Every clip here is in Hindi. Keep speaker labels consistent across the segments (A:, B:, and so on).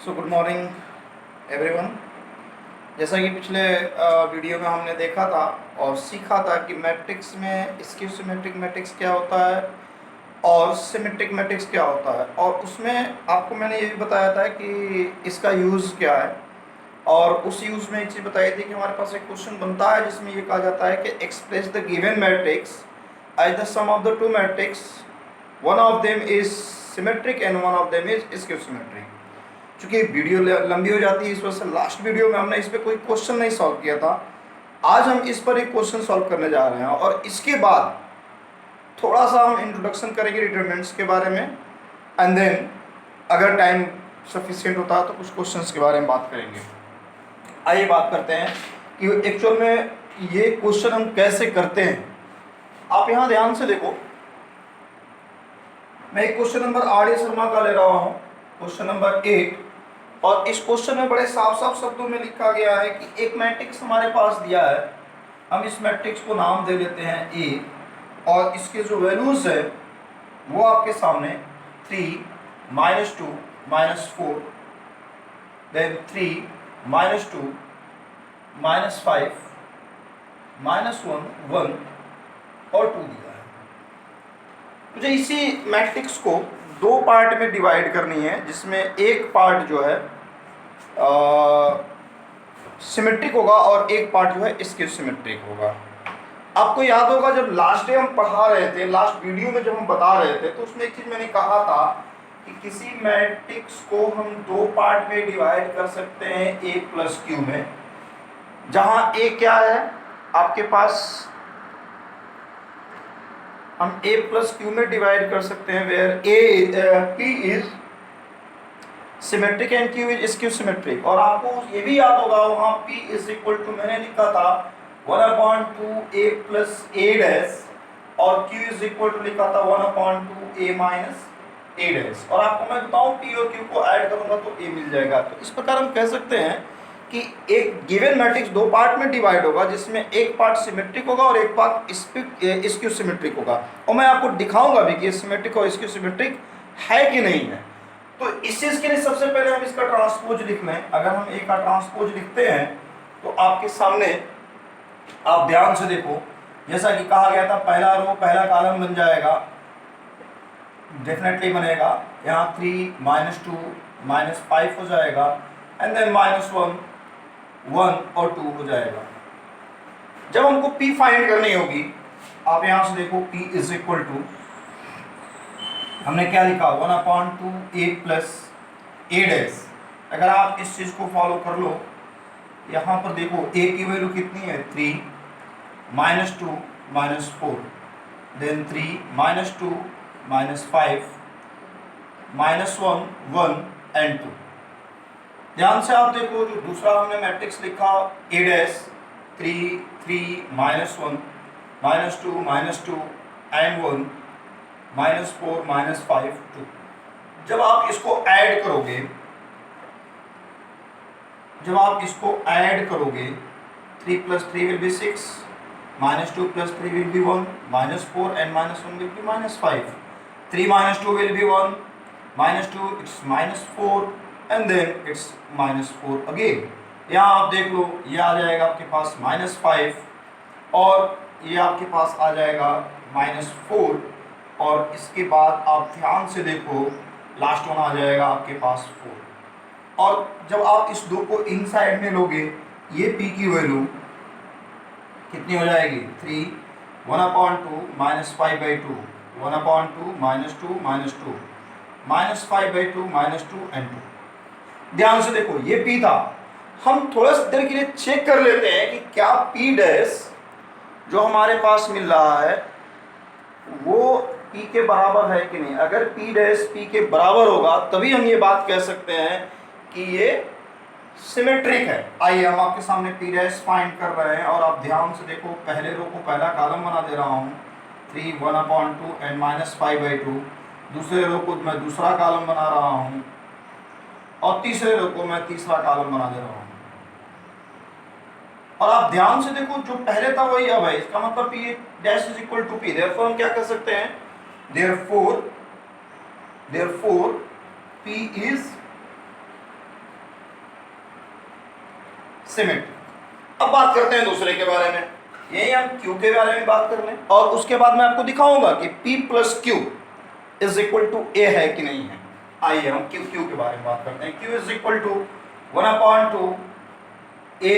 A: So good morning everyone. जैसा कि पिछले वीडियो में हमने देखा था और सीखा था कि मैट्रिक्स में स्क्यू सिमेट्रिक मैट्रिक्स क्या होता है और सिमेट्रिक मैट्रिक्स क्या होता है, और उसमें आपको मैंने ये भी बताया था कि इसका यूज़ क्या है। और उस यूज़ में एक चीज़ बताई थी कि हमारे पास एक क्वेश्चन बनता है जिसमें ये कहा जाता है कि express the given matrix as the sum of the two matrix, one of them is symmetric and one of them is skew symmetric. चूँकि वीडियो लंबी हो जाती है, इस वजह से लास्ट वीडियो में हमने इस पर कोई क्वेश्चन नहीं सॉल्व किया था। आज हम इस पर एक क्वेश्चन सॉल्व करने जा रहे हैं और इसके बाद थोड़ा सा हम इंट्रोडक्शन करेंगे डिटरमिनेंट्स के बारे में, एंड देन अगर टाइम सफिशिएंट होता है तो कुछ क्वेश्चंस के बारे में बात करेंगे। आइए बात करते हैं कि एक्चुअल में ये क्वेश्चन हम कैसे करते हैं। आप यहाँ ध्यान से देखो, मैं एक क्वेश्चन नंबर आर शर्मा का ले रहा हूँ, क्वेश्चन नंबर 8। और इस क्वेश्चन में बड़े साफ साफ शब्दों में लिखा गया है कि एक मैट्रिक्स हमारे पास दिया है, हम इस मैट्रिक्स को नाम दे लेते हैं ए, और इसके जो वैल्यूज है वो आपके सामने 3 -2 -4, देन 3 -2 -5 -1 1 और 2 दिया है। मुझे इसी मैट्रिक्स को दो पार्ट में डिवाइड करनी है, जिसमें एक पार्ट जो है सिमेट्रिक होगा और एक पार्ट जो है स्क्यू सिमेट्रिक होगा। आपको याद होगा जब लास्ट डे हम पढ़ा रहे थे, लास्ट वीडियो में जब हम बता रहे थे, तो उसमें एक चीज़ मैंने कहा था कि किसी मैट्रिक्स को हम दो पार्ट में डिवाइड कर सकते हैं ए प्लस क्यू में, जहां ए क्या है आपके पास, हम a प्लस क्यू में डिवाइड कर सकते हैं where p is symmetric and q is skew symmetric. और आपको ये भी याद होगा वहाँ p इज इक्वल टू मैंने लिखा था 1/2 a प्लस a डैश, और q इज इक्वल टू लिखा था 1/2 a माइनस a डैश। और आपको मैं बताऊँ p और q को ऐड करूँगा तो a मिल जाएगा। तो इस प्रकार हम कह सकते हैं कि एक गिवन मैट्रिक्स दो पार्ट में डिवाइड होगा, जिसमें एक पार्ट सिमेट्रिक होगा और एक पार्ट स्क्यू सिमेट्रिक होगा। और मैं आपको दिखाऊंगा भी कि सिमेट्रिक और स्क्यू सिमेट्रिक है कि नहीं है। तो इस चीज़ के लिए सबसे पहले हम इसका ट्रांसपोज लिख लें। अगर हम ए का ट्रांसपोज लिखते हैं तो आपके सामने आप ध्यान से देखो, जैसा कि कहा गया था पहला रो पहला कॉलम बन जाएगा, डेफिनेटली बनेगा। यहाँ 3 -2 -5 हो जाएगा, एंड देन -1 1 और 2 हो जाएगा। जब हमको P फाइंड करनी होगी, आप यहां से देखो P इज इक्वल टू, हमने क्या लिखा 1/2 a प्लस a डैश। अगर आप इस चीज को फॉलो कर लो, यहां पर देखो a की वैल्यू कितनी है 3 -2 -4, देन 3 -2 -5 -1 1 एंड 2। ध्यान से आप देखो, जो दूसरा हमने मैट्रिक्स लिखा a डैश 3 3 -1 -2 -2 एंड 1 -4 -5 2। जब आप इसको ऐड करोगे, 3 + 3 will be 6, -2 + 3 will be 1, -4 and -1 will be -5, 3 -2 will be 1, -2 it's -4 and then it's -4 again. यहाँ आप देख लो, ये आ जाएगा आपके पास -5 और ये आपके पास आ जाएगा -4, और इसके बाद आप ध्यान से देखो लास्ट वन आ जाएगा आपके पास 4। और जब आप इस दो को इन साइड में लोगे, ये p की वैल्यू कितनी हो जाएगी 3 1/2 -5/2 1/2 -2 -2 -5/2 -2 एंड 2। ध्यान से देखो ये P था। हम थोड़ा सा देर के लिए चेक कर लेते हैं कि क्या P डैश जो हमारे पास मिल रहा है वो P के बराबर है कि नहीं। अगर P डैश P के बराबर होगा तभी हम ये बात कह सकते हैं कि ये सिमेट्रिक है। आइए हम आपके सामने P डैश फाइंड कर रहे हैं, और आप ध्यान से देखो, पहले रो को पहला कॉलम बना दे रहा हूँ 3 1/2 एंड -5/2, दूसरे रो को मैं दूसरा कॉलम बना रहा हूँ, और तीसरे रो को मैं तीसरा कॉलम बना दे रहा हूँ। और आप ध्यान से देखो, जो पहले था वही अब है। इसका मतलब P dash is equal to P। Therefore हम क्या कह सकते हैं, देयरफॉर P इज सिमेट्री। अब बात करते हैं दूसरे के बारे में, यही हम क्यू के बारे में बात कर लें और उसके बाद मैं आपको दिखाऊंगा कि P plus Q is equal to A है कि नहीं है। आइए हम क्यू के बारे में बात करते हैं। Q is equal to 1/2 A,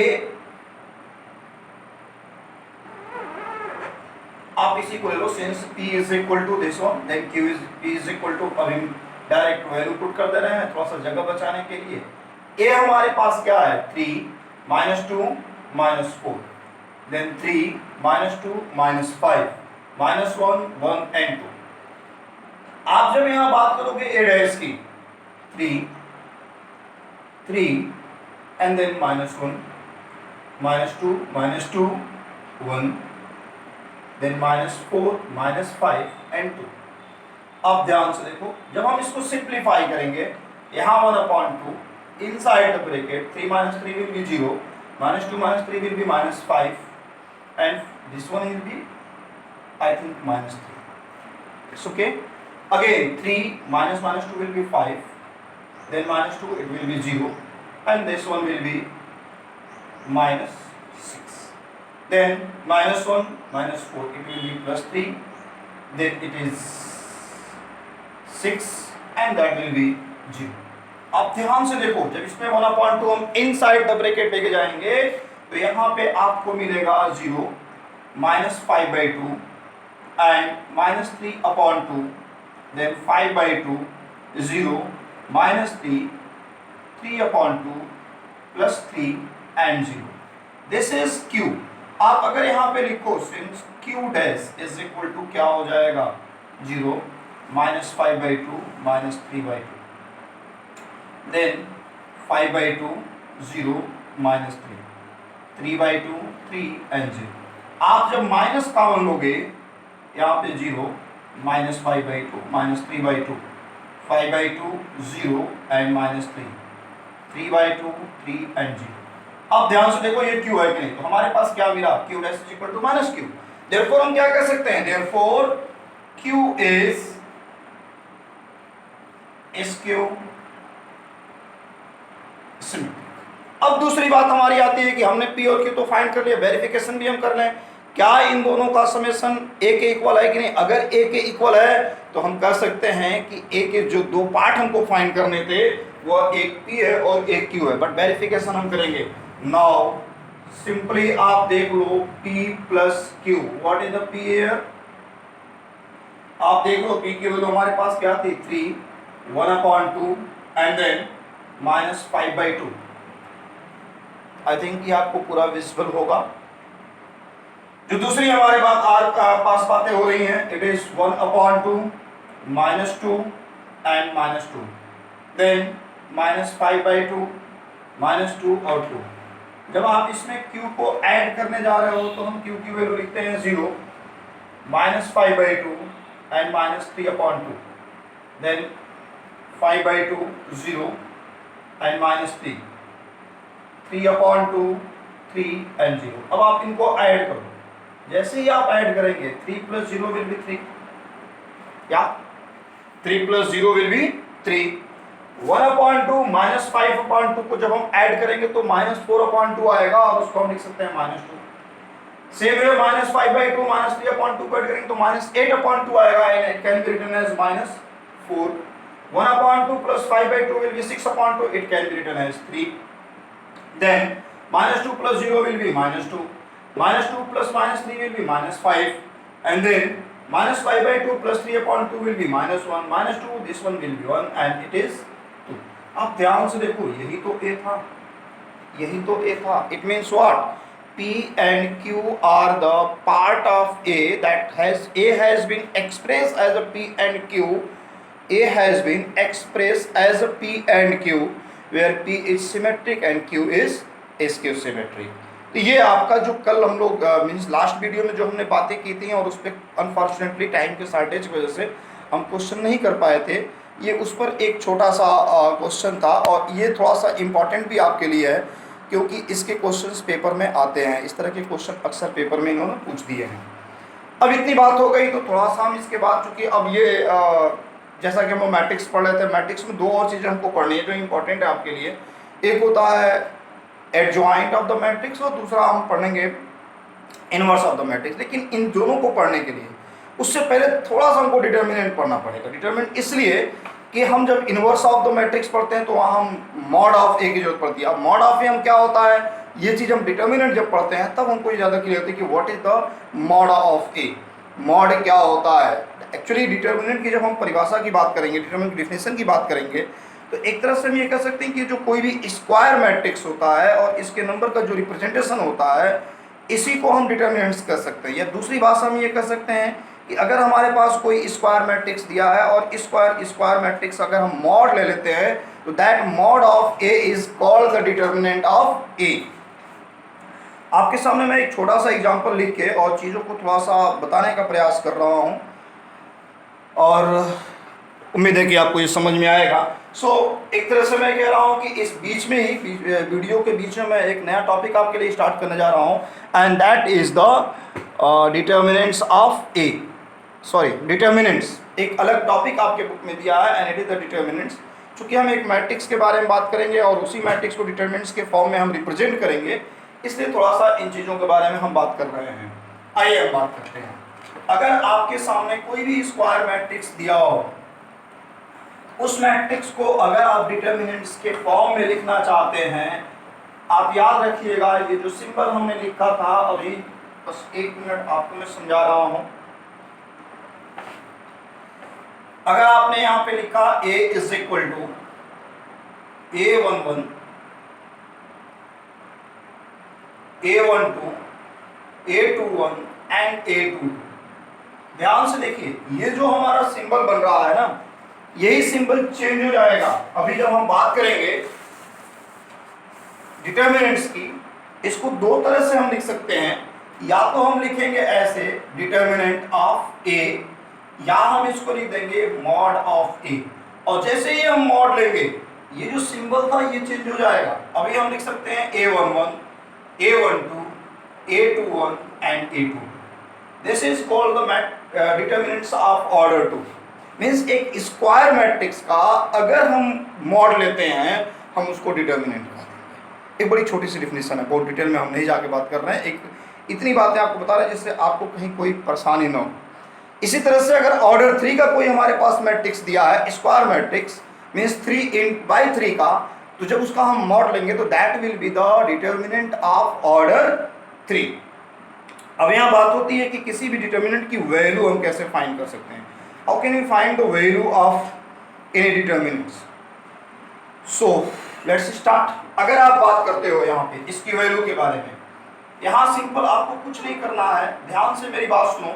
A: आप इसी को ले लो, since P is equal to this one then Q is equal to, अब हम डायरेक्ट वैल्यू पुट कर दे रहे हैं थोड़ा सा जगह बचाने के लिए। A हमारे पास क्या है 3 -2 -4, देन 3 -2 -5 -1 1 and 2। आप जब यहां बात करोगे A डैश की 3 and then -1 -2 -2 1 then -4 -5 and 2। अब ध्यान से देखो, जब हम इसको सिंप्लीफाई करेंगे यहाँ 1/2 inside the bracket 3 - 3 will be 0, -2 -3 will be -5 and this one will be I think -3. It's okay. Again 3 -2 will be 5, then -2 it will be 0 and this one will be -6. Then -1 -4 it will be +3, then it is 6 and that will be 0। अब ध्यान से देखो, जब इसमें 1/2 हम इनसाइड द ब्रैकेट लेके जाएंगे तो यहाँ पे आपको मिलेगा 0 -5/2 and -3/2, then 5/2 0 -3 3/2 +3 and 0। This is Q। आप अगर यहाँ पे लिखो since Q dash is equal to क्या हो जाएगा 0 -5/2 -3/2, then 5/2 0 -3 3/2 3 and 0। आप जब माइनस कॉमन लोगे यहाँ पे 0 -5/2 -3/2 5/2 0 and -3 3/2 3 and 0। अब ध्यान से देखो ये Q है कि नहीं, तो हमारे पास क्या मिला Q dash is equal to -Q। Therefore हम क्या कह सकते हैं, therefore Q is SQ symmetry. अब दूसरी बात हमारी आती है कि हमने P और Q तो फाइंड कर लिया, वेरिफिकेशन भी हम कर लें क्या इन दोनों का समेशन A के इक्वल है कि नहीं। अगर A के इक्वल है तो हम कह सकते हैं कि A के जो दो पार्ट हमको फाइंड करने थे वो एक P है और एक Q है, बट वेरिफिकेशन हम करेंगे। नाउ सिंपली आप देख लो P plus Q, what is the P here, आप देख लो P की वैल्यू हमारे पास क्या थी 3 1/2 एंड देन -5/2। आई थिंक ये आपको पूरा विजिबल होगा। जो दूसरी हमारे पास बातें हो रही हैं, इट इज 1/2 -2 एंड -2, देन -5/2 -2 और 2। जब आप इसमें Q को ऐड करने जा रहे हो तो हम Q की वैल्यू लिखते हैं 0 -5/2 एंड -3/2, देन 5/2 0 and -3 3/2 3 and 0। अब आप इनको ऐड करो, जैसे ही आप ऐड करेंगे 3 + 0 will be 3, या 3 + 0 will be 3। 1/2 -5/2 को जब हम ऐड करेंगे तो -4/2 आएगा और उसको हम लिख सकते हैं -2। सेम वे -5/2 -3/2 को ऐड करेंगे तो -8/2 आएगा and it can be written as -4। 1/2 + 5/2 will be 6/2, it can be written as 3। Then -2 + 0 will be -2, -2 + -3 will be -5, and then -5/2 + 3/2 will be -1, -2 this one will be 1 and it is 2। आप ध्यान से देखो, यही तो A था, यही तो A था। It means what? P and Q are the part of A that A has been expressed as a P and Q। A has been expressed as a P and Q where P is symmetric and Q is SQ symmetric। तो ये आपका जो कल हम लोग मीन्स लास्ट वीडियो में जो हमने बातें की थी और उस पर अनफॉर्चुनेटली टाइम के शॉर्टेज की वजह से हम क्वेश्चन नहीं कर पाए थे, ये उस पर एक छोटा सा क्वेश्चन था और ये थोड़ा सा इम्पॉर्टेंट भी आपके लिए है क्योंकि इसके क्वेश्चंस पेपर में आते हैं। इस तरह के क्वेश्चन अक्सर पेपर में इन्होंने पूछ दिए हैं। अब इतनी बात हो गई तो थोड़ा सा हम इसके बाद, चूँकि अब ये जैसा कि हम मैट्रिक्स पढ़ रहे थे, मैट्रिक्स में दो और चीज़ें हमको पढ़नी है जो इम्पोर्टेंट है आपके लिए। एक होता है एडजॉइंट ऑफ द मैट्रिक्स और दूसरा हम पढ़ेंगे इनवर्स ऑफ द मैट्रिक्स। लेकिन इन दोनों को पढ़ने के लिए उससे पहले थोड़ा सा हमको डिटर्मिनेंट पढ़ना पड़ेगा। डिटर्मिनेंट इसलिए कि हम जब इनवर्स ऑफ द मैट्रिक्स पढ़ते हैं तो वहाँ हम मॉड ऑफ ए की जरूरत पड़ती है। अब मॉड ऑफ ए हम क्या होता है, ये चीज़ हम डिटर्मिनेंट जब पढ़ते हैं तब हमको ये ज़्यादा क्लियर होती है कि what is the mod of A, mod क्या होता है। एक्चुअली डिटर्मिनेंट की जब हम परिभाषा की बात करेंगे, डिटर्मिनेंट की डेफिनेशन की बात करेंगे, तो एक तरह से हम ये कह सकते हैं कि जो कोई भी स्क्वायर मैट्रिक्स होता है और इसके नंबर का जो रिप्रेजेंटेशन होता है, इसी को हम डिटर्मिनेंट्स कर सकते हैं। या दूसरी भाषा में ये कह सकते हैं कि अगर हमारे पास कोई स्क्वायर मैट्रिक्स दिया है और स्क्वायर मैट्रिक्स अगर हम मॉड ले लेते हैं तो that mod of A is called the determinant of A. आपके सामने मैं एक छोटा सा एग्जांपल लिख के और चीज़ों को थोड़ा सा बताने का प्रयास कर रहा हूँ और उम्मीद है कि आपको ये समझ में आएगा। एक तरह से मैं कह रहा हूँ कि इस बीच में ही वीडियो के बीच में मैं एक नया टॉपिक आपके लिए स्टार्ट करने जा रहा हूँ and that is the determinants of A. Determinants एक अलग टॉपिक आपके बुक में दिया है and it is the determinants. चूँकि हम एक मैट्रिक्स के बारे में बात करेंगे और उसी मैट्रिक्स को डिटर्मिनेंट्स के फॉर्म में हम रिप्रेजेंट करेंगे, इसलिए थोड़ा सा इन चीज़ों के बारे में हम बात कर रहे हैं। आइए हम बात करते हैं। अगर आपके सामने कोई भी स्क्वायर मैट्रिक्स दिया हो, उस मैट्रिक्स को अगर आप डिटर्मिनेंट्स के फॉर्म में लिखना चाहते हैं, आप याद रखिएगा ये जो सिंबल हमने लिखा था अभी, बस एक मिनट आपको मैं समझा रहा हूं। अगर आपने यहां पे लिखा a is equal to a11 a12 a21 and a22, ध्यान से देखिए ये जो हमारा सिंबल बन रहा है ना, यही सिंबल चेंज हो जाएगा। अभी जब हम बात करेंगे डिटर्मिनेंट्स की, इसको दो तरह से हम लिख सकते हैं। या तो हम लिखेंगे ऐसे डिटर्मिनेंट ऑफ ए, या हम इसको लिख देंगे मॉड ऑफ ए। और जैसे ही हम मॉड लेंगे ये जो सिंबल था ये चेंज हो जाएगा। अभी हम लिख सकते हैं a11 a12 a21 and a22। This is called the determinants of order 2। Means एक स्क्वायर मैट्रिक्स का अगर हम मॉड लेते हैं हम उसको डिटर्मिनेंट कहते हैं। एक बड़ी छोटी सी डिफिनेशन है, बहुत डिटेल में हम नहीं जाके बात कर रहे हैं, एक इतनी बातें आपको बता रहे हैं जिससे आपको कहीं कोई परेशानी ना हो। इसी तरह से अगर ऑर्डर 3 का कोई हमारे पास मैट्रिक्स दिया है, स्क्वायर मैट्रिक्स मीन्स 3/3 का, तो जब उसका हम मॉड लेंगे तो that will be the determinant of order 3। अब यहाँ बात होती है कि किसी भी डिटर्मिनेंट की वैल्यू हम कैसे फाइंड कर सकते हैं। How can we find the value of any determinants? So let's start। अगर आप बात करते हो यहाँ पे इसकी वैल्यू के बारे में, यहाँ सिंपल आपको कुछ नहीं करना है, ध्यान से मेरी बात सुनो।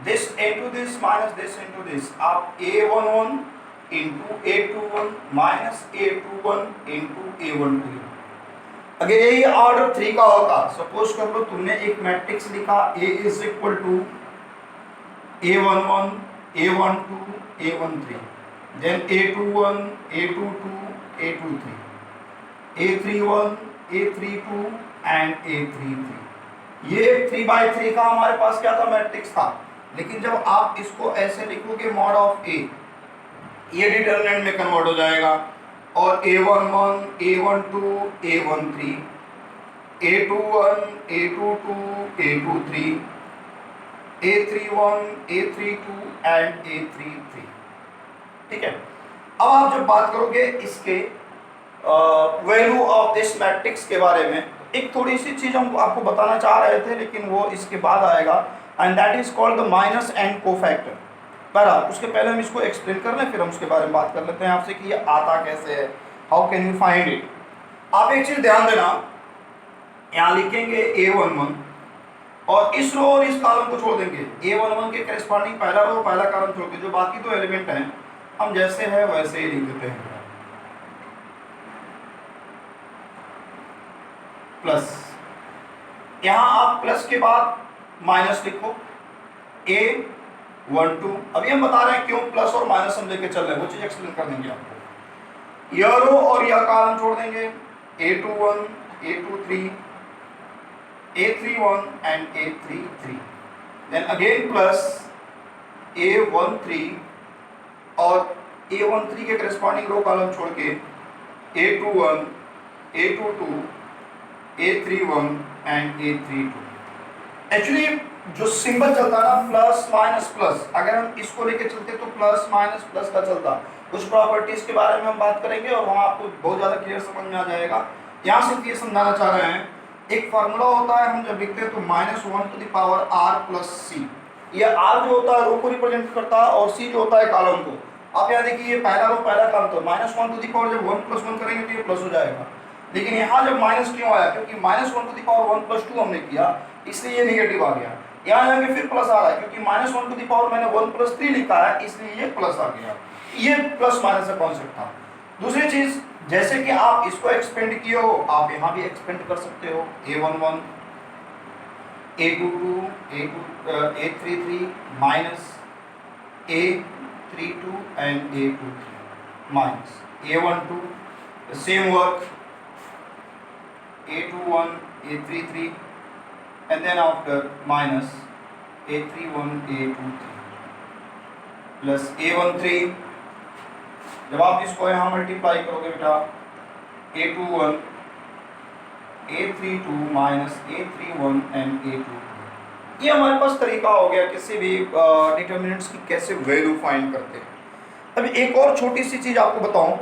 A: This into this minus this into this, आप a11 into a21 minus a21 into a12। अगर यही ऑर्डर 3 का होता, सपोज कर लो तुमने एक मैट्रिक्स लिखा a is equal to a11 a12 a13, then a21 a22 a23 a31 a32 and a33। ये 3/3 का हमारे पास क्या था, मैट्रिक्स था। लेकिन जब आप इसको ऐसे लिखोगे मॉड ऑफ ए, ये डिटर्मिनेंट में कन्वर्ट हो जाएगा और a11 a12 a13 a21 a22 a23 a31 a32 and a33। ठीक है। अब आप जब बात करोगे इसके वैल्यू ऑफ दिस मैट्रिक्स के बारे में, एक थोड़ी सी चीज हम आपको बताना चाह रहे थे लेकिन वो इसके बाद आएगा and that is called the minus and cofactor. पर उसके पहले हम इसको एक्सप्लेन कर लें, फिर हम उसके बारे में बात कर लेते हैं आपसे कि ये आता कैसे है, how can you find it. आप एक चीज ध्यान देना, यहाँ लिखेंगे a11 और इस रो और इस कॉलम को छोड़ देंगे। a11 के करेस्पॉन्डिंग पहला रो पहला कॉलम छोड़ के जो बाकी दो एलिमेंट हैं हम जैसे है वैसे ही लिख देते हैं। प्लस, यहां आप प्लस के बाद माइनस लिखो a12। अभी हम बता रहे हैं क्यों प्लस और माइनस हम लेके चल रहे हैं, वो चीज एक्सप्लेन कर देंगे आपको। यह रो और यह कॉलम छोड़ देंगे, a21 a23 a31 and a33, then again plus a13 और a13 के करेस्पॉन्डिंग रो कॉलम छोड़ के a21 a22 A31 and A32। Actually जो सिंबल चलता है ना प्लस माइनस प्लस, अगर हम इसको लेके चलते तो प्लस माइनस प्लस का चलता। कुछ प्रॉपर्टीज के बारे में हम बात करेंगे और वहाँ आपको बहुत ज़्यादा क्लियर समझ में आ जाएगा। यहाँ सिर्फ ये समझाना चाह रहे हैं, एक फार्मूला होता है हम जब लिखते हैं तो -1r+c। ये r जो होता है रो को रिप्रेजेंट करता है और c जो होता है कॉलम को। आप यहाँ देखिए ये पहला रो पहला कॉलम, तो -1 जब 1+1 करेंगे तो ये प्लस हो जाएगा। लेकिन यहाँ जब माइनस क्यों आया, क्योंकि -1 हमने किया इसलिए ये निगेटिव आ गया। यहाँ जाके फिर प्लस आ रहा है क्योंकि -1 मैंने 1+3 लिखा है इसलिए ये प्लस आ गया। ये प्लस माइनस का कॉन्सेप्ट था। दूसरी चीज, जैसे कि आप इसको एक्सपेंड किए हो आप यहाँ भी एक्सपेंड कर सकते हो। A11 A22 A33 minus A32 and A23 minus A12 same work A21 A33 and then after minus A31 A23 plus A13। जब आप इसको यहाँ मल्टीप्लाई करोगे बेटा A21 A32 minus A31 and A22, ये हमारे पास तरीका हो गया किसी भी डिटर्मिनेंट्स की कैसे वैल्यू फाइंड करते हैं। अब एक और छोटी सी चीज आपको बताऊं,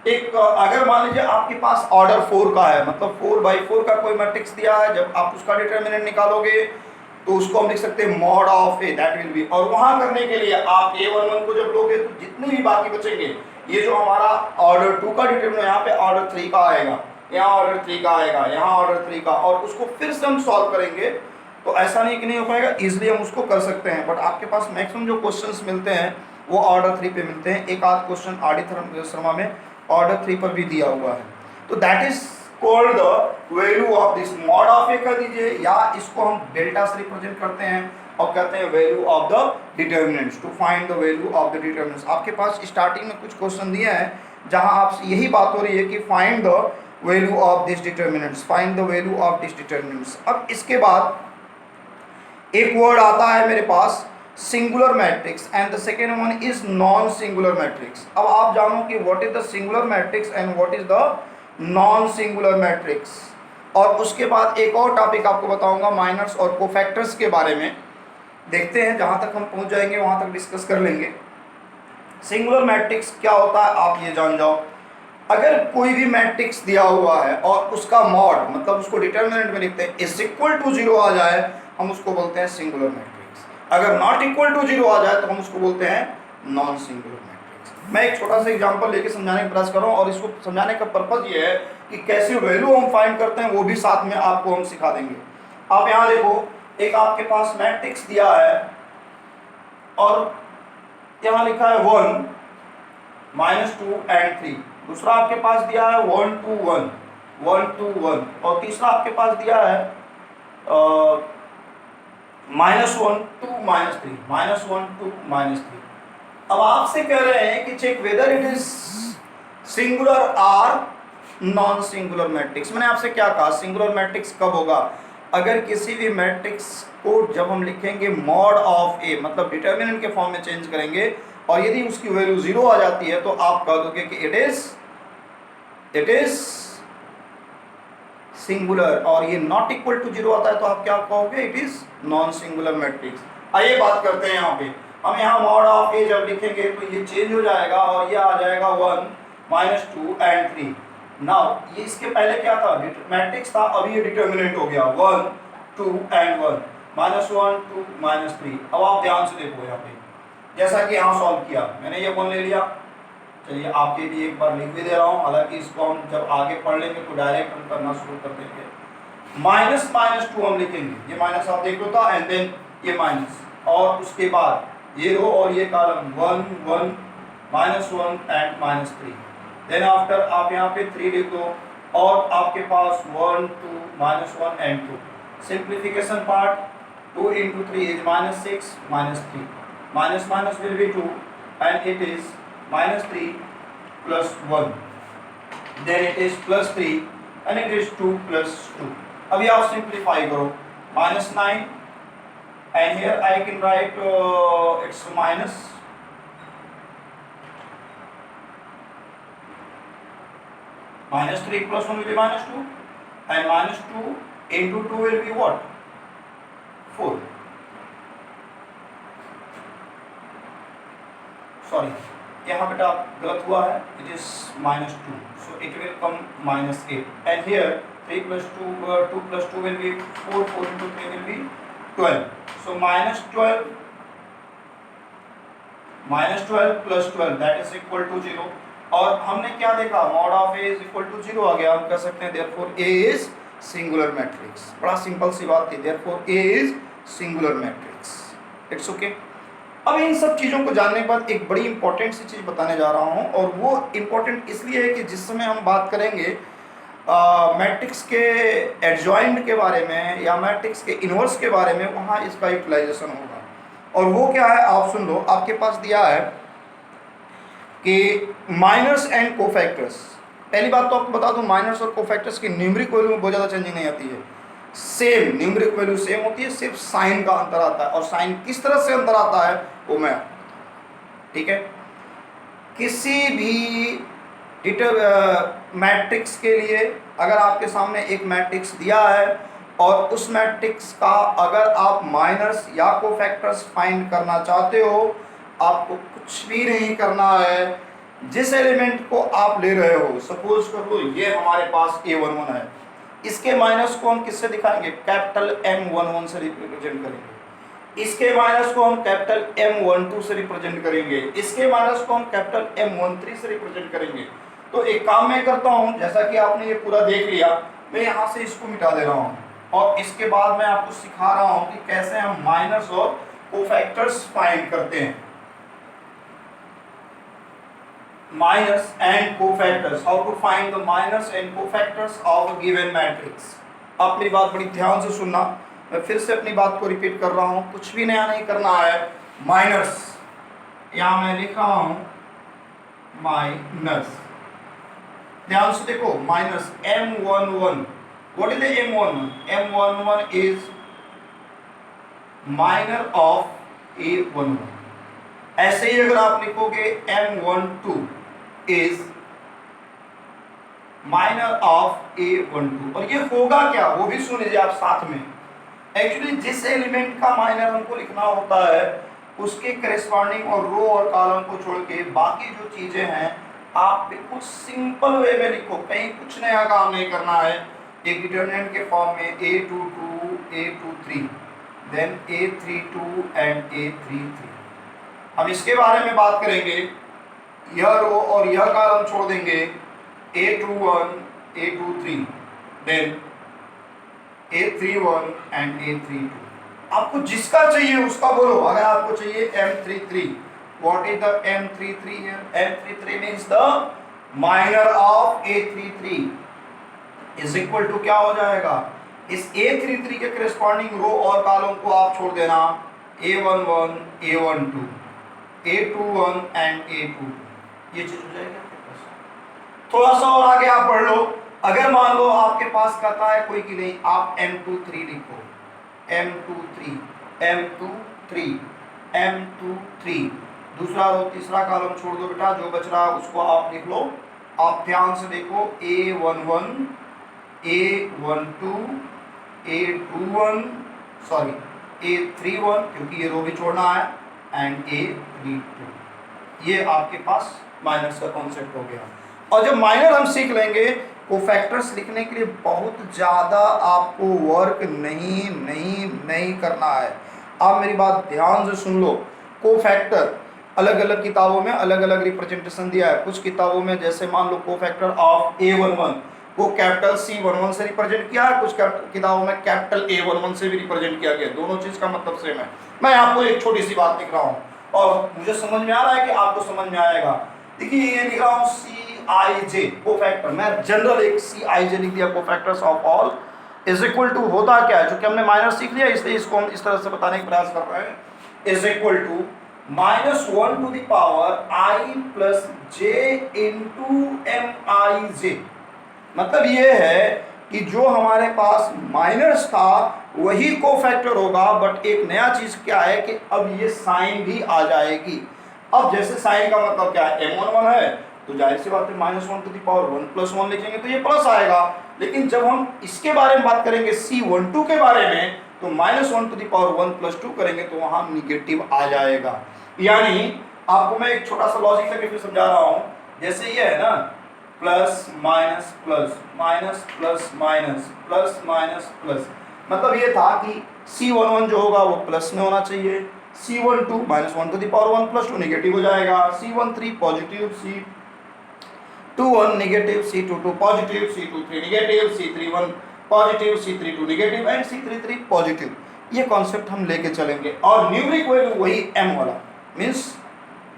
A: एक अगर मान लीजिए आपके पास ऑर्डर 4 का है, मतलब 4/4 का कोई मैट्रिक्स दिया है, जब आप उसका डिटर्मिनेंट निकालोगे तो उसको हम लिख सकते हैं mod of A, that will be. और वहां करने के लिए आप A11 को जब लोगे तो जितने भी बाकी बचेंगे, ये जो हमारा ऑर्डर 2 का डिटर्मिनेंट यहाँ पे ऑर्डर 3 का आएगा, यहाँ ऑर्डर 3 का आएगा, यहाँ ऑर्डर 3 का, और उसको फिर से हम सॉल्व करेंगे। तो ऐसा नहीं कि नहीं हो पाएगा, इजिली हम उसको कर सकते हैं। बट आपके पास मैक्सिमम जो क्वेश्चंस मिलते हैं वो ऑर्डर 3 पे मिलते हैं। एक आध क्वेश्चन आर.डी. शर्मा में ऑर्डर 3 पर भी दिया हुआ है। तो that is called the value of this mod of A कर दीजिए, या इसको हम डेल्टा से रिप्रेजेंट करते हैं और कहते हैं value of the determinants. To find the value of the determinants, आपके पास स्टार्टिंग में कुछ क्वेश्चन दिए हैं जहां आपसे यही बात हो रही है कि find the value of this determinants, find the value of this determinants. अब इसके बाद एक वर्ड आता है मेरे पास singular matrix and the second one is non singular matrix. अब आप जानो कि what is the singular matrix and what is the non singular matrix. और उसके बाद एक और टॉपिक आपको बताऊंगा माइनर्स और कोफैक्टर्स के बारे में। देखते हैं जहां तक हम पहुंच जाएंगे वहां तक डिस्कस कर लेंगे। सिंगुलर मैट्रिक्स क्या होता है आप ये जान जाओ। अगर कोई भी मैट्रिक्स दिया हुआ है और उसका मॉड, मतलब उसको डिटर्मिनेंट में लिखते हैं, इज इक्वल टू 0 आ जाए, हम उसको बोलते हैं सिंगुलर मैट्रिक्स। अगर नॉट इक्वल टू 0 आ जाए तो हम उसको बोलते हैं नॉन सिंगुलर मैट्रिक्स। मैं एक छोटा सा एग्जांपल लेके समझाने का प्रयास कर रहा हूँ, और इसको समझाने का पर्पज ये है कि कैसे वैल्यू हम फाइंड करते हैं वो भी साथ में आपको हम सिखा देंगे। आप यहाँ देखो, एक आपके पास मैट्रिक्स दिया है और यहाँ लिखा है 1 -2 and 3। दूसरा आपके पास दिया है 1 2 1 1 2 1, और तीसरा आपके पास दिया है -1 2 -3 -1 2 -3। अब आपसे कह रहे हैं कि check whether it is singular or non singular matrix. मैंने आपसे क्या कहा, सिंगुलर मैट्रिक्स कब होगा, अगर किसी भी मैट्रिक्स को जब हम लिखेंगे मॉड ऑफ ए, मतलब डिटर्मिनेंट के फॉर्म में चेंज करेंगे, और यदि उसकी वैल्यू 0 आ जाती है तो आप कह दोगे कि इट इज सिंगुलर, और ये नॉट इक्वल टू 0 आता है तो आप क्या कहोगे, it is non singular matrix. आइए बात करते हैं यहाँ पे। हम यहाँ मॉड ऑफ ए जब लिखेंगे तो ये चेंज हो जाएगा और ये आ जाएगा 1 -2 and 3। नाउ ये इसके पहले क्या था, मैट्रिक्स था, अभी ये डिटर्मिनेंट हो गया 1 2 and 1 -1 2 -3। अब आप ध्यान से देखो यहाँ पे, जैसा कि यहाँ सॉल्व किया मैंने ये 1 ले लिया। चलिए आपके लिए एक बार लिख भी दे रहा हूँ, हालांकि इसको हम जब आगे पढ़ लेंगे तो डायरेक्ट हम करना शुरू कर देंगे। -2 हम लिखेंगे, ये माइनस आप देख लो था, एंड देन ये माइनस, और उसके बाद ये रो और ये कॉलम 1 1 -1 and -3। देन आफ्टर आप यहाँ पे 3 लिख दो, और आपके पास 1 2 -1 and 2। Simplification part, 2 × 3 is -6 -3, minus will be 2 and it is -3 plus 1, then it is +3 and it is 2 + 2। अभी आप सिंप्लीफाई करो, -9 and here I can write it's -3 + 1 will be -2, and minus 2 into 2 will be what? 4. Sorry, यहाँ बेटा गलत हुआ है, it is minus 2, so it will come minus 8, and here 3 plus 2 2 plus 2 will be 4, 4 into 3 will be 12, so minus 12 plus 12 that is equal to 0, और हमने क्या देखा, mod of A is equal to 0 आ गया, हम कह सकते हैं therefore A is singular matrix। बड़ा सिंपल सी बात थी, therefore A is singular matrix, it's okay। अब इन सब चीज़ों को जानने के बाद एक बड़ी इंपॉर्टेंट सी चीज़ बताने जा रहा हूँ, और वो इंपॉर्टेंट इसलिए है कि जिस समय हम बात करेंगे मैट्रिक्स के एडजॉइंट के बारे में या मैट्रिक्स के इनवर्स के बारे में, वहाँ इसका यूटिलाइजेशन होगा। और वो क्या है आप सुन लो, आपके पास दिया है कि माइनर्स एंड कोफैक्टर्स। पहली बात तो आपको बता दूं, माइनर्स और कोफैक्टर्स की न्यूमेरिक वैल्यू में बहुत ज़्यादा चेंजिंग नहीं आती है, सेम न्यूमेरिक वैल्यू सेम होती है, सिर्फ साइन का अंतर आता है, और साइन किस तरह से अंतर आता है वो मैं आपको बताऊं, ठीक है। किसी भी मैट्रिक्स के लिए अगर आपके सामने एक मैट्रिक्स दिया है और उस मैट्रिक्स का अगर आप माइनर्स या कोफैक्टर्स फाइंड करना चाहते हो, आपको कुछ भी नहीं करना है। जिस एलिमेंट को आप ले रहे हो, सपोज कर लो ये हमारे पास A11 है, इसके माइनस को हम किससे दिखाएंगे, कैपिटल M11 से रिप्रेजेंट करेंगे। इसके माइनस को हम कैपिटल M12 से रिप्रेजेंट करेंगे। इसके माइनस को हम कैपिटल M13 से रिप्रेजेंट करेंगे। तो एक काम मैं करता हूँ, जैसा कि आपने ये पूरा देख लिया, मैं यहाँ से इसको मिटा दे रहा हूँ और इसके बाद मैं आपको सिखा रहा हूँ कि कैसे हम माइनस और कोफैक्टर्स फाइंड करते हैं। Minus and cofactors, how to find the minus and cofactors of a given matrix। आप मेरी बात बड़ी ध्यान से सुनना, मैं फिर से अपनी बात को रिपीट कर रहा हूँ, कुछ भी नया नहीं करना है। माइनस, यहाँ मैं लिख रहा हूँ माइनस, ध्यान से देखो, minus M11, what is the M11? M11 is minor of A11। ऐसे ही अगर आप लिखोगे M12 is minor of A12, और ये होगा क्या वो भी सुन लीजिए आप साथ में। एक्चुअली जिस एलिमेंट का माइनर हमको लिखना होता है उसके करेस्पॉन्डिंग और रो और कॉलम को छोड़ के बाकी जो चीजें हैं आप बिल्कुल सिंपल वे में लिखो, कहीं कुछ नया काम नहीं करना है। एक डिटरमिनेंट के फॉर्म में A22, A23, then A32 and A33। हम इसके बारे में बात करेंगे, यह रो और यह कॉलम छोड़ देंगे, A21, A23, then A31 and A32। आपको जिसका चाहिए उसका बोलो। अगर आपको चाहिए M33, what is the M33 here? M33 means the minor of A33 is equal to क्या हो जाएगा, इस A33 के करेस्पॉन्डिंग रो और कॉलम को आप छोड़ देना, A11, A12, A21 and A22, ये चीज हो जाएगी आपके पास। थोड़ा सा और आगे आप पढ़ लो। अगर मान लो आपके पास कहता है कोई कि नहीं, आप M23 लिखो, M23, M23, M23, दूसरा रो तीसरा कॉलम छोड़ दो बेटा, जो बच रहा है उसको आप लिख लो। आप ध्यान से देखो, A11, A12, A21, sorry A31, क्योंकि ये रो भी छोड़ना है, एंड A32। ये आपके पास माइनस का कॉन्सेप्ट हो गया। और जब माइनर हम सीख लेंगे, कोफैक्टर्स लिखने के लिए बहुत ज़्यादा आपको वर्क नहीं करना है। आप मेरी बात ध्यान से सुन लो। कोफैक्टर अलग अलग किताबों में अलग अलग रिप्रेजेंटेशन दिया है। कुछ किताबों में जैसे मान लो कोफैक्टर ऑफ A11 को कैपिटल C11 से रिप्रेजेंट किया है, कुछ किताबों में कैपिटल A11 से भी रिप्रेजेंट किया गया। दोनों चीज़ का मतलब सेम है। मैं आपको एक छोटी सी बात लिख रहा हूँ और मुझे समझ में आ रहा है कि आपको समझ में आएगा। देखिए ये लिख रहा हूँ CIJ कोफैक्टर, मैं जनरल एक CIJ लिख दिया, cofactors of all is equal to, होता क्या है, क्योंकि हमने माइनर सीख लिया इसलिए इसको हम इस तरह से बताने का प्रयास कर रहे हैं, is equal to -1 to the power I plus J into MIJ। मतलब ये है कि जो हमारे पास माइनर्स था वही कोफैक्टर होगा, बट एक नया चीज क्या है कि अब ये साइन भी आ जाएगी। अब जैसे साइन का मतलब क्या है, M11 है तो जाहिर सी बात है -1 टू द पावर 1 प्लस 1 लिखेंगे तो ये प्लस आएगा। लेकिन जब हम इसके बारे में बात करेंगे C12 के बारे में, तो -1 टू द पावर 1 प्लस 2 करेंगे तो वहां निगेटिव आ जाएगा। यानी आपको मैं एक छोटा सा लॉजिक लेके फिर समझा रहा हूं। जैसे ये है ना, plus minus plus minus plus minus plus minus plus, मतलब ये था कि C11 जो होगा वो प्लस में होना चाहिए, C12 -1 to the power 1 plus 2 negative हो जाएगा, C13 positive, C21 negative, C22 positive, C23 negative, C31 positive, C32 negative and C33 positive. ये कॉन्सेप्ट हम लेके चलेंगे और न्यूमरिक वैल्यू वही m वाला मींस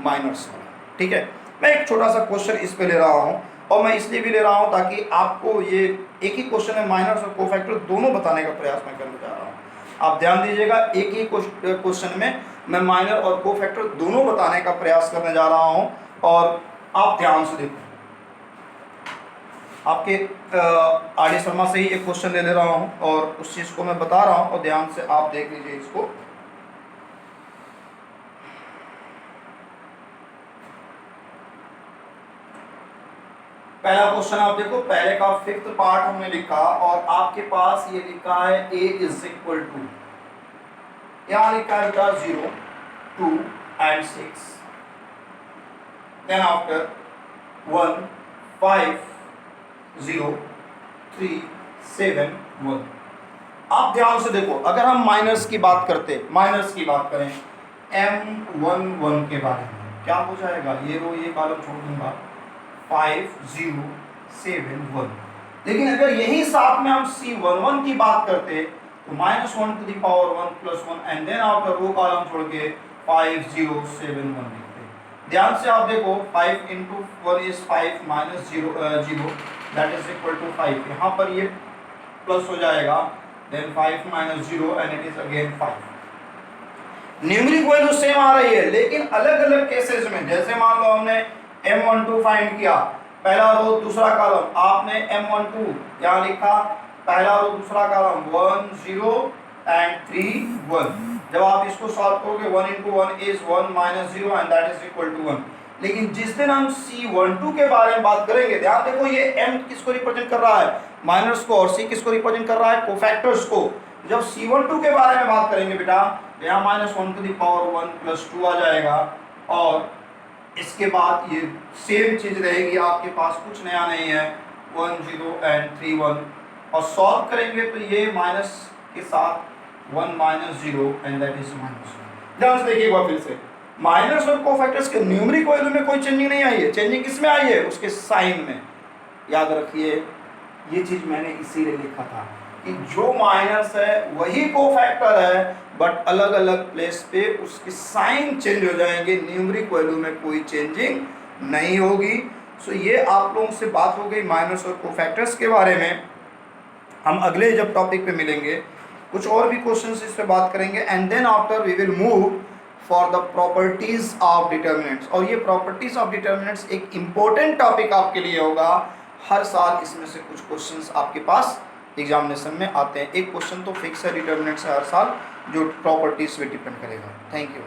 A: माइनस वाला। ठीक है, मैं एक छोटा सा क्वेश्चन इस पे ले रहा हूँ और मैं इसलिए भी ले रहा हूँ ताकि आपको ये एक ही क्वेश्चन में माइनस और कोफैक्टर दोनों बताने का प्रयास मैं करने जा रहा हूँ। आप ध्यान दीजिएगा, एक ही क्वेश्चन में मैं माइनर और कोफैक्टर दोनों बताने का प्रयास करने जा रहा हूँ और आप ध्यान से देखो। आपके आर.डी. शर्मा से ही एक क्वेश्चन ले रहा हूँ और उस चीज़ को मैं बता रहा हूँ और ध्यान से आप देख लीजिए इसको। पहला क्वेश्चन आप देखो, पहले का 5th पार्ट हमने लिखा और आपके पास ये लिखा है a इज इक्वल टू, यहाँ लिखा है बेटा 0, 2 and 6, then after 1, 5, 0, 3, 7, 1। आप ध्यान से देखो, अगर हम माइनस की बात करें M11 के बारे में, क्या हो जाएगा, ये रो ये कॉलम छोड़ दूंगा, 5, 0, 7, 1। लेकिन अगर यही साथ में हम C11 की बात करते तो -1 to the power 1 plus 1 and then after row column छोड़ के 5, 0, 7, 1 लिखते। ध्यान से आप देखो, 5 into 1 is 5 minus 0 that is equal to 5। यहाँ पर ये प्लस हो जाएगा, then 5 minus 0 and it is again 5। Numeric value same आ रही है लेकिन अलग अलग केसेस में, जैसे मान लो हमने M12 फाइंड किया, पहला रो दूसरा कॉलम, आपने M12 यहाँ लिखा, पहला रो दूसरा कॉलम 1, 0 and 3, 1। जब आप इसको सॉल्व करोगे 1 into 1 is 1 minus 0 and that is equal to 1। लेकिन जिस दिन हम C12 के बारे में बात करेंगे, ध्यान देखो ये M किसको रिप्रेजेंट कर रहा है, माइनस को, और C किसको रिप्रेजेंट कर रहा है, कोफैक्टर्स को। जब C12 के बारे में बात करेंगे बेटा, यहाँ -1 टू द पावर 1 प्लस 2 आ जाएगा और इसके बाद ये सेम चीज रहेगी, आपके पास कुछ नया नहीं है, 1, 0 and 3, 1। और सॉल्व करेंगे तो ये माइनस के साथ 1 minus 0 and that is -1। ध्यान से देखिए एक बार फिर से, माइनस और कोफैक्टर्स के न्यूमेरिक वैल्यू में कोई चेंजिंग नहीं आई है, चेंजिंग किस में आई है, उसके साइन में। याद रखिए ये चीज मैंने इसीलिए लिखा था कि जो माइनस है वही कोफैक्टर है, बट अलग अलग प्लेस पे उसके साइन चेंज हो जाएंगे, न्यूमेरिक वैल्यू में कोई चेंजिंग नहीं होगी। सो ये आप लोगों से बात हो गई माइनस और कोफैक्टर्स के बारे में। हम अगले जब टॉपिक पे मिलेंगे कुछ और भी क्वेश्चंस इस पे बात करेंगे and then after we will move for the properties of determinants. और ये प्रॉपर्टीज ऑफ डिटर्मिनेंट्स एक इम्पोर्टेंट टॉपिक आपके लिए होगा, हर साल इसमें से कुछ क्वेश्चंस आपके पास एग्जामिनेशन में आते हैं। एक क्वेश्चन तो फिक्स है डिटर्मिनेंट से हर साल, जो प्रॉपर्टीज पे डिपेंड करेगा। Thank you.